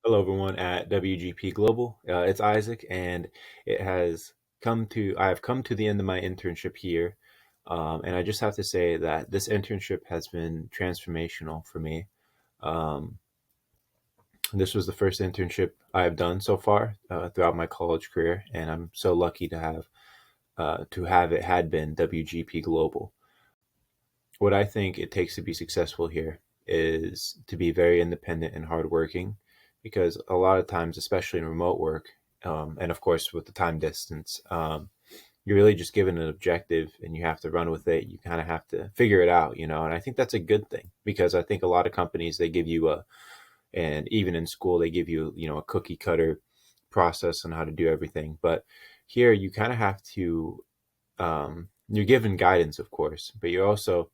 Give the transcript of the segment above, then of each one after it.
Hello, everyone at WGP Global. It's Isaac, and it has I have come to the end of my internship here. And I just have to say that this internship has been transformational for me. Um, this was the first internship I have done so far throughout my college career, and I'm so lucky to have it had been WGP Global. What I think it takes to be successful here is to be very independent and hardworking, because a lot of times, especially in remote work, and of course with the time distance, you're really just given an objective and you have to run with it. You kind of have to figure it out, and I think that's a good thing, because I think a lot of companies, they give you and even in school, they give you, a cookie cutter process on how to do everything. But here you kind of have to, you're given guidance, of course, but you also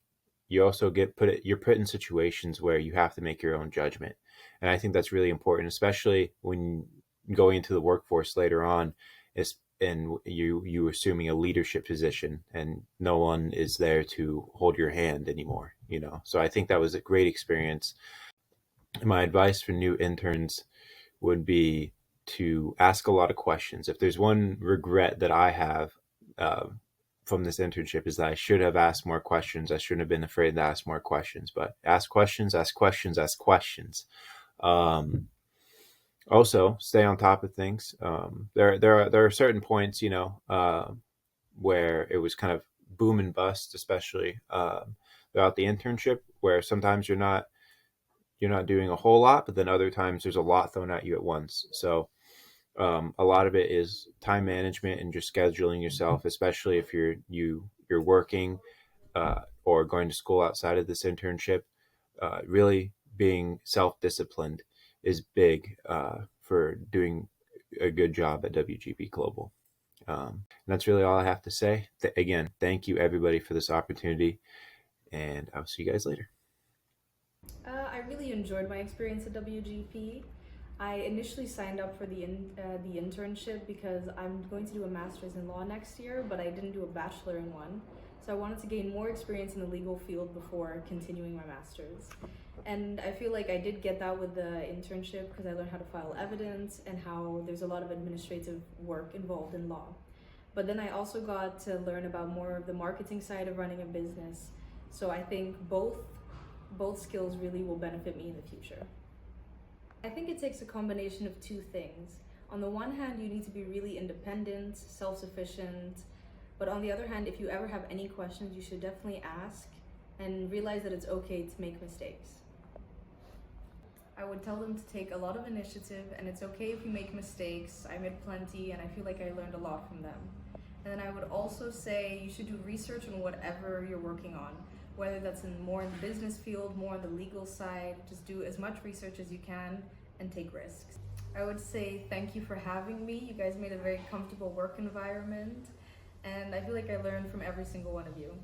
you're put in situations where you have to make your own judgment. And I think that's really important, especially when going into the workforce later on, is and you assuming a leadership position and no one is there to hold your hand anymore. So I think that was a great experience. My advice for new interns would be to ask a lot of questions. If there's one regret that I have uh, from this internship, is that I should have asked more questions. I shouldn't have been afraid to ask more questions, but ask questions, ask questions, ask questions. Um, Also, stay on top of things. There are certain points, where it was kind of boom and bust, especially throughout the internship, where sometimes you're not doing a whole lot, but then other times there's a lot thrown at you at once. So a lot of it is time management and just scheduling yourself, especially if you're working or going to school outside of this internship. Really being self-disciplined is big for doing a good job at WGP Global. And that's really all I have to say. Again, thank you everybody for this opportunity, and I'll see you guys later. I really enjoyed my experience at WGP. I initially signed up for the internship because I'm going to do a master's in law next year, but I didn't do a bachelor in one. So I wanted to gain more experience in the legal field before continuing my master's. And I feel like I did get that with the internship because I learned how to file evidence and how there's a lot of administrative work involved in law. But then I also got to learn about more of the marketing side of running a business. So I think both skills really will benefit me in the future. I think it takes a combination of two things. On the one hand, you need to be really independent, self sufficient, but on the other hand, if you ever have any questions, you should definitely ask and realize that it's okay to make mistakes. I would tell them to take a lot of initiative, and it's okay if you make mistakes. I made plenty, and I feel like I learned a lot from them. And then I would also say you should do research on whatever you're working on, whether that's more in the business field, more on the legal side. Just do as much research as you can and take risks. I would say thank you for having me. You guys made a very comfortable work environment, and I feel like I learned from every single one of you.